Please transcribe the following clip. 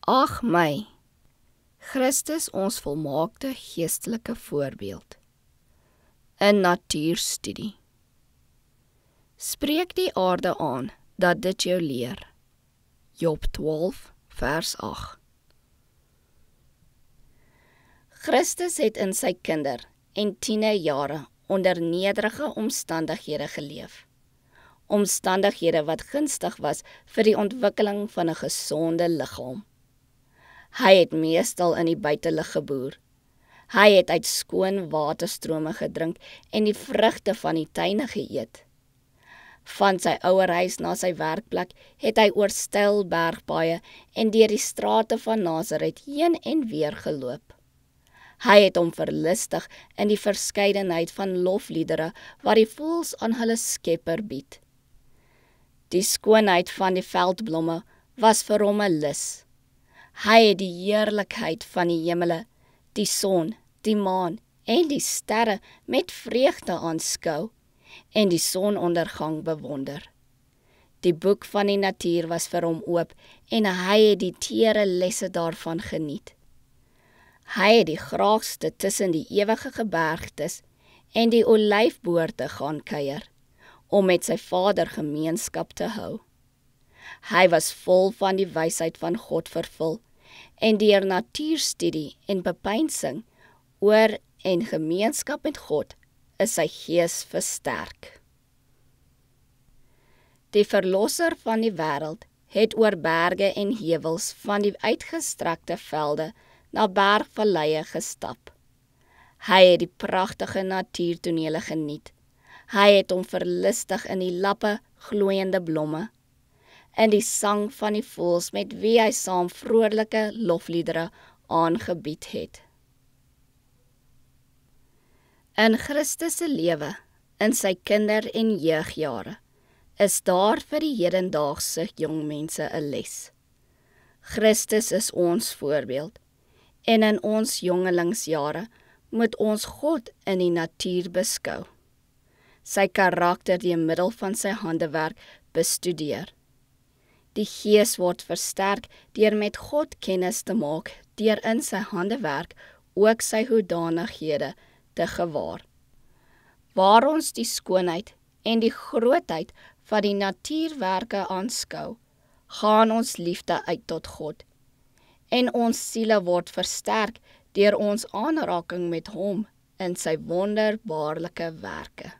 Ag my, Christus ons volmaakte geestelike voorbeeld. 'n Natuurstudie. Spreek die aarde aan, dat dit jou leer. Job 12, vers 8. Christus het in sy kinder- en tienerjare onder nederige omstandighede geleef. Omstandighede wat gunstig was vir die ontwikkeling van 'n gesonde liggaam. Hy het meestal in die buitelug geboer. Hy het uit skoon waterstrome gedrink en die vrugte van die tuine geëet. Van sy ouerhuis na sy werkplek het hy oor steil bergpaaie en deur die strate van Nasaret heen en weer geloop. Hy het hom verlustig in die verskeidenheid van lofliedere wat die voëls aan hulle Skepper bied. Die skoonheid van die veldblomme was vir hom 'n lus. Hy het die heerlikheid van die hemele, die son, die maan en die sterre met vreugde aanskou en die sonondergang bewonder. Die boek van die natuur was vir hom oop en hy het die teere lesse daarvan geniet. Hy het die graagste tussen die ewige gebergtes en die olyfboorde gaan kuier, om met sy Vader gemeenskap te hou. Hy was vol van die wysheid van God vervul, en deur natuurstudie en bepeinsing oor en gemeenskap met God is sy gees versterk. Die Verlosser van die wêreld het oor berge en heuwels van die uitgestrekte velde na bergvalleie gestap. Hy het die pragtige natuurtonele geniet. Hy het hom verlustig in die lappe gloeiende blomme, in die sang van die voëls met wie hy saam vrolike lofliedere aangebied het. In Christus se lewe, in sy kinder- en jeugjare, is daar vir die hedendaagse jongmense 'n les. Christus is ons voorbeeld, en in ons jongelingsjare moet ons God in die natuur beskou. Sy karakter deur middel van sy handewerk bestudeer. Die gees word versterk deur met God kennis te maak, deur in sy handewerk ook sy hoedanighede te gewaar. Waar ons die skoonheid en die grootheid van die natuurwerke aanskou, gaan ons liefde uit tot God, en ons siele word versterk deur ons aanraking met hom in sy wonderbaarlike werke.